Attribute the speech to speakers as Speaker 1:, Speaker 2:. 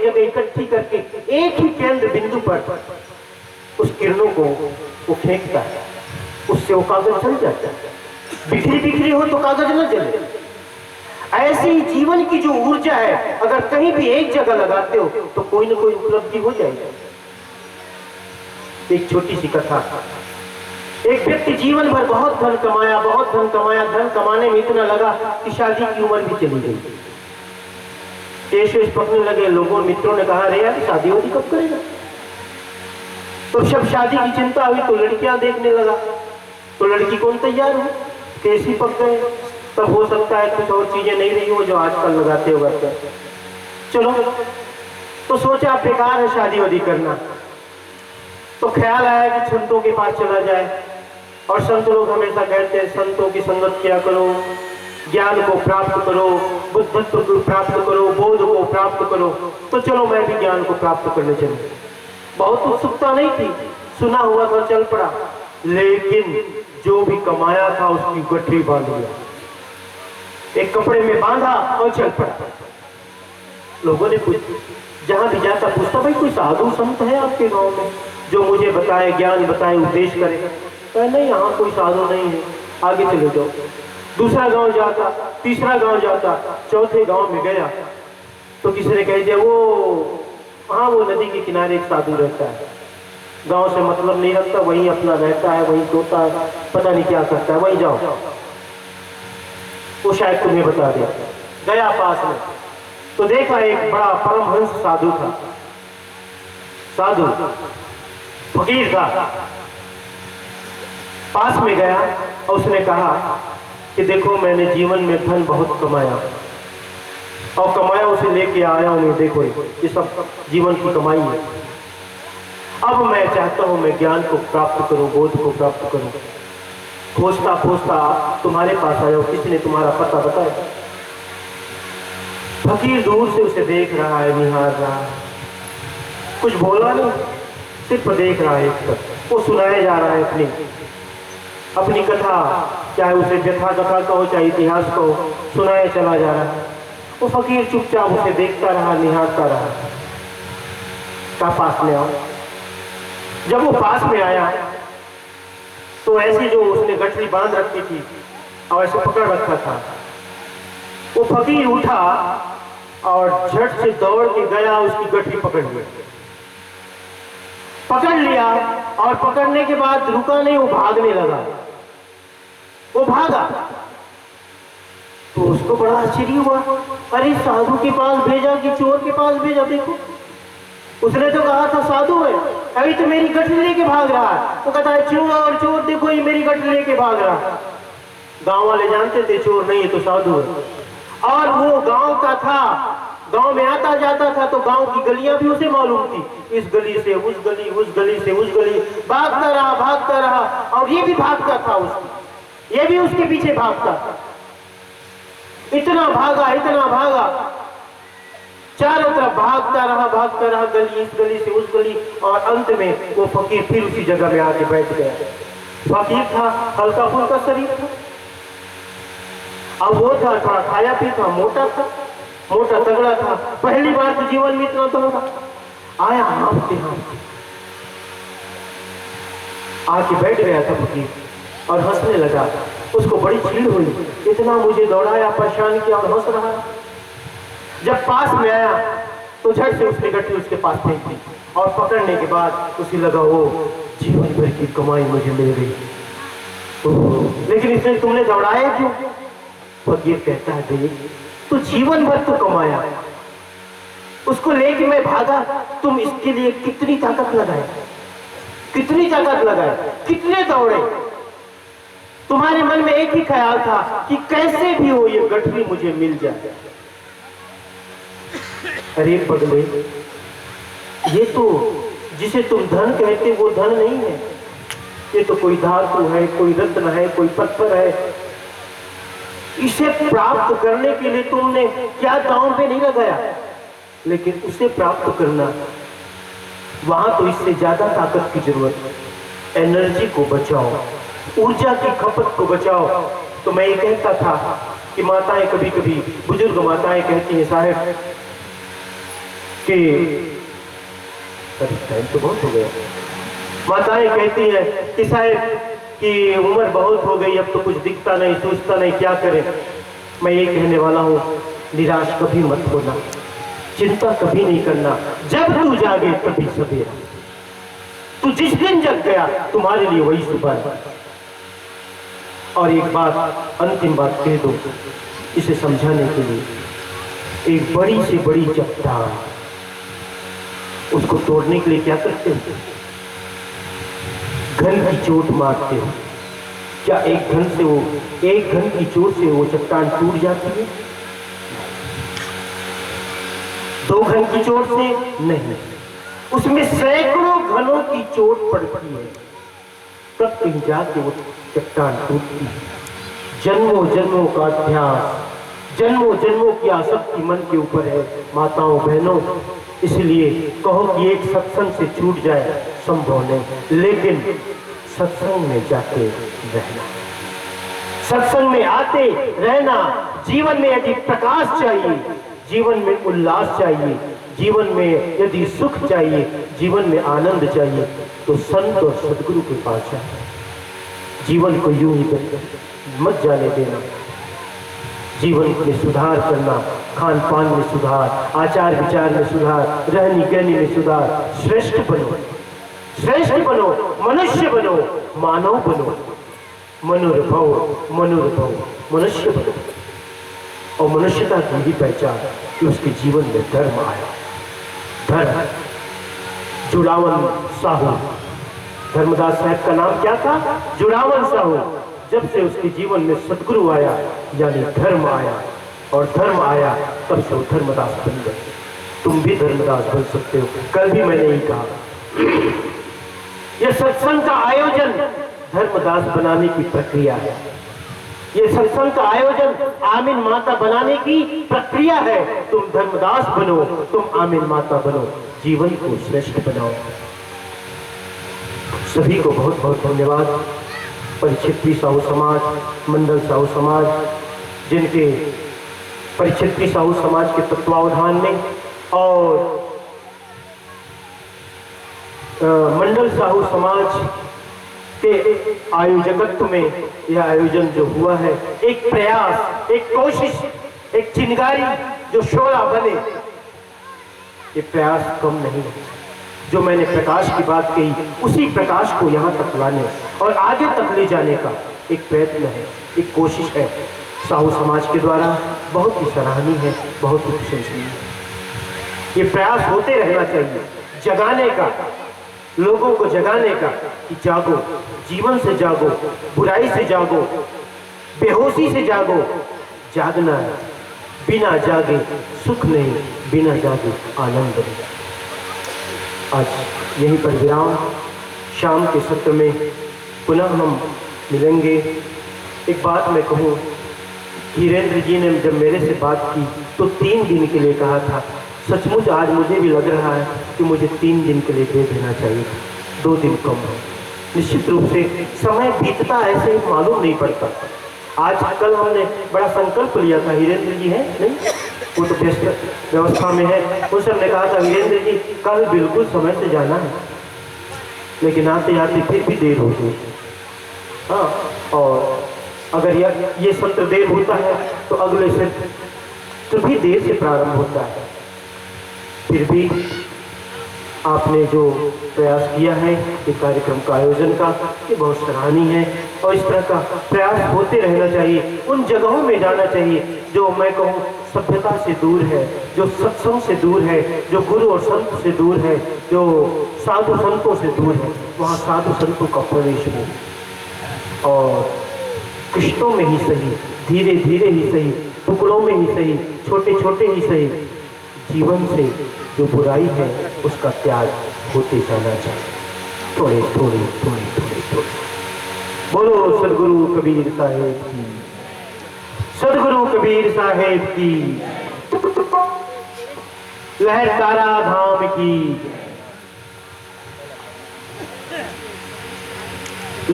Speaker 1: जगह इकट्ठी करके एक ही केंद्र बिंदु पर उस किरणों को वो फेंकता है, उससे वो कागज जल जाता है। बिखरी बिखरी हो तो कागज न जले। ऐसी ही जीवन की जो ऊर्जा है, अगर कहीं भी एक जगह लगाते हो तो कोई ना कोई उपलब्धि हो जाएगी। एक छोटी सी कथा, एक व्यक्ति जीवन भर बहुत धन कमाया, बहुत धन कमाया, धन कमाने में इतना लगा कि शादी की उम्र भी चली गई। केश पकने लगे, लोगों मित्रों ने कहा, अरे यार शादी वादी कब करेगा? तो जब शादी की चिंता हुई तो लड़कियां देखने लगा, तो लड़की कौन तैयार हो, केस ही पक गए। तब हो सकता है कुछ और चीजें नहीं रही हो जो आजकल लगाते हो करते। चलो, तो सोचा बेकार है शादी वादी करना। तो ख्याल आया कि संतों के पास चला जाए, और संत लोग हमेशा कहते हैं संतों की संगत किया करो, ज्ञान को प्राप्त करो, बुद्धत्व को प्राप्त करो, बोध को प्राप्त करो। तो चलो मैं भी ज्ञान को प्राप्त करने चलूं। बहुत उत्सुकता नहीं थी, सुना हुआ था, चल पड़ा। लेकिन जो भी कमाया था उसकी गठरी बांध लिया, एक कपड़े में बांधा और चल पड़ा। लोगों ने जहां भी जाता पूछता, भाई कोई साधु संत है आपके गांव में जो मुझे बताए, ज्ञान बताए, उपदेश करे? कहे नहीं, यहाँ कोई साधु नहीं है, आगे चले जाओ। दूसरा गांव जाता, तीसरा गांव जाता, चौथे गांव में गया तो किसी ने कह दिया, वो हाँ वो नदी के किनारे एक साधु रहता है, गांव से मतलब नहीं रखता, वहीं अपना रहता है, वहीं सोता है, पता नहीं क्या करता है, वहीं जाओ, वो शायद तुम्हें बता दे। गया पास में तो देखा एक बड़ा परमहंस साधु था, साधु फकीर था। पास में गया और उसने कहा कि देखो मैंने जीवन में धन बहुत कमाया, और कमाया उसे लेके आया हूं, देखो ये सब जीवन की कमाई है। अब मैं चाहता हूं मैं ज्ञान को प्राप्त करूं, बोध को प्राप्त करूं। खोजता खोजता तुम्हारे पास आया, किसने तुम्हारा पता बताया? फकीर दूर से उसे देख रहा है, निहार रहा है, कुछ बोला नहीं, सिर्फ देख रहा है। एक तक वो सुनाया जा रहा है अपनी कथा, चाहे उसे व्यथा कथा कहो चाहे इतिहास कहो, सुनाया चला जा रहा है। वो फकीर चुपचाप उसे देखता रहा, निहारता रहा। का पास में आओ। जब वो पास में आया तो ऐसी जो उसने गठरी बांध रखी थी और ऐसे पकड़ रखा था, वो फकीर उठा और झट से दौड़ के गया, उसकी गठरी पकड़ लिया। पकड़ लिया और पकड़ने के बाद रुका नहीं, वो भागने लगा। वो भागा तो उसको बड़ा आश्चर्य हुआ, अरे साधु के पास भेजा कि चोर के पास भेजा? देखो उसने तो कहा था साधु है, अभी तो मेरी गठरी लेके भाग रहा है। वो कहता है चोर, चोर देखो ये मेरी गठरी लेके भाग रहा है। गांव वाले जानते थे चोर नहीं है तो साधु है, और वो गांव का था, गांव में आता जाता था तो गांव की गलियां भी उसे मालूम थी, इस गली से उस गली, उस गली से उस गली, भागता रहा, और ये भी भागता था उसकी, ये भी उसके पीछे भागता था। इतना भागा, चारों तरफ भागता रहा, गली इस गली से उस गली, और अंत में वो फकीर फिर उसी जगह में आके बैठ गया। फकीर था, हल्का फुल्का शरीर था, अब वो था थोड़ा खाया पी था, मोटा तगड़ा था। पहली बार तो जीवन में इतना दौड़ा, आया हाँफते आके बैठ गया था फकीर और हंसने लगा। उसको बड़ी चीड़ हुई, इतना मुझे दौड़ाया, परेशान किया और हंस रहा। जब पास में आया तो झट से उसने गठरी उसके पास फेंक दी, और पकड़ने के बाद उसे लगा वो जीवन भर की कमाई मुझे मिल गई। लेकिन इसने तुमने दौड़ाया क्यों? फकीर कहता है देख, तू जीवन भर तो कमाया, उसको लेके मैं भागा, तुम इसके लिए कितनी ताकत लगाए, कितने दौड़े। तुम्हारे मन में एक ही ख्याल था कि कैसे भी हो ये गठरी मुझे मिल जाए। अरे पगले, ये तो जिसे तुम धन कहते वो धन नहीं है, ये तो कोई धातु है, कोई रत्न है, कोई पत्थर है। इसे प्राप्त करने के लिए तुमने क्या दांव पे नहीं लगाया, लेकिन उसे प्राप्त करना वहां तो इससे ज्यादा ताकत की जरूरत है। एनर्जी को बचाओ, ऊर्जा की खपत को बचाओ। तो मैं ये कहता था कि माताएं, कभी कभी बुजुर्ग माताएं कहती हैं, साहब कि टाइम तो बहुत हो गया। माताएं कहती हैं कि साहब कि उम्र बहुत हो गई, अब तो कुछ दिखता नहीं, सोचता नहीं, क्या करें। मैं ये कहने वाला हूँ, निराश कभी मत होना, चिंता कभी नहीं करना। जब तू जागे तभी सवेरा। तू जिस दिन जग गया तुम्हारे लिए वही सुबह है। और एक बात, अंतिम बात कह दो इसे समझाने के लिए। एक बड़ी से बड़ी चट्टान, उसको तोड़ने के लिए क्या करते हो? घन की चोट मारते हो। क्या एक घन की चोट से वो चट्टान टूट जाती है? 2 घन की चोट से नहीं, उसमें सैकड़ों घनों की चोट पड़ती है, तब कहीं जाके वो चट्टान टूटती है। जन्मों जन्मों का अभ्यास, जन्मों जन्मों की आसक्ति मन के ऊपर है माताओं बहनों। इसलिए कहो कि एक सत्संग से छूट जाए संभव नहीं, लेकिन सत्संग में जाते रहना, सत्संग में आते रहना। जीवन में यदि प्रकाश चाहिए, जीवन में उल्लास चाहिए, जीवन में यदि सुख चाहिए, जीवन में आनंद चाहिए, तो संत और सदगुरु के पास जाए। जीवन को यूं ही मत जाने देना। जीवन में सुधार करना, खान पान में सुधार, आचार विचार में सुधार, रहनी कहनी में सुधार। श्रेष्ठ बनो, श्रेष्ठ बनो, मनुष्य बनो, मानव बनो, मनुर्भव मनुष्य बनो। और मनुष्यता की भी पहचान कि उसके जीवन में धर्म आया। धर्म। जुड़ावन साहू, धर्मदास साहब का नाम क्या था? जुड़ावन साहू। जब से उसके जीवन में सदगुरु आया, यानी धर्म आया, और धर्म आया तब से वो धर्मदास बन गए। तुम भी धर्मदास बन सकते हो। कल भी मैंने ही कहा, यह सत्संग का आयोजन धर्मदास बनाने की प्रक्रिया है। ये सत्संग का आयोजन आमीन माता बनाने की प्रक्रिया है। तुम धर्मदास बनो, तुम आमीन माता बनो, जीवन को श्रेष्ठ बनाओ। सभी को बहुत बहुत धन्यवाद। परिक्षेत्री साहू समाज, मंडल साहू समाज, जिनके परिक्षेत्री साहू समाज के तत्वावधान में और मंडल साहू समाज के आयोजकत्व में यह आयोजन जो हुआ है, एक प्रयास, एक कोशिश, एक चिंगारी जो शोला बने, ये प्रयास कम नहीं है। जो मैंने प्रकाश की बात कही, उसी प्रकाश को यहाँ तक लाने और आगे तक ले जाने का एक प्रयत्न है, एक कोशिश है साहू समाज के द्वारा। बहुत ही सराहनीय है, बहुत ही प्रशंसनीय है। ये प्रयास होते रहना चाहिए, जगाने का, लोगों को जगाने का कि जागो, जीवन से जागो, बुराई से जागो, बेहोशी से जागो। जागना है, बिना जागे सुख नहीं, बिना जागे आनंद नहीं। आज यहीं पर विराम। शाम के सत्र में पुनः हम मिलेंगे। एक बात मैं कहूँ, हीरेंद्र जी ने जब मेरे से बात की तो 3 दिन के लिए कहा था। सचमुच आज मुझे भी लग रहा है कि मुझे 3 दिन के लिए दे देना चाहिए, 2 दिन कम है। निश्चित रूप से समय बीतता ऐसे ही मालूम नहीं पड़ता। आज कल हमने बड़ा संकल्प लिया था, हीरेंद्र जी हैं नहीं, वो तो व्यस्त व्यवस्था में है। उस ने कहा था वीरेंद्र जी कल बिल्कुल समय से जाना है, लेकिन आते आते फिर भी देर हो गई। हाँ, और अगर ये सत्र देर होता है तो अगले सत्र तो भी देर से प्रारंभ होता है। फिर भी आपने जो प्रयास किया है इस कार्यक्रम का आयोजन का, ये बहुत सराहनीय है। और इस तरह का प्रयास होते रहना चाहिए। उन जगहों में जाना चाहिए जो मैं कहूँ सभ्यता से दूर है, जो सत्संग से दूर है, जो गुरु और संत से दूर है, जो साधु संतों से दूर है। वहाँ साधु संतों का प्रवेश हो और किश्तों में ही सही, धीरे धीरे ही सही, टुकड़ों में ही सही, छोटे छोटे ही सही, जीवन से जो बुराई है उसका त्याग होते जाना चाहिए, थोड़े थोड़े थोड़े थोड़े थोड़े। बोलो सदगुरु कबीर साहेब की, सदगुरु कबीर साहेब की, लहर तारा धाम की।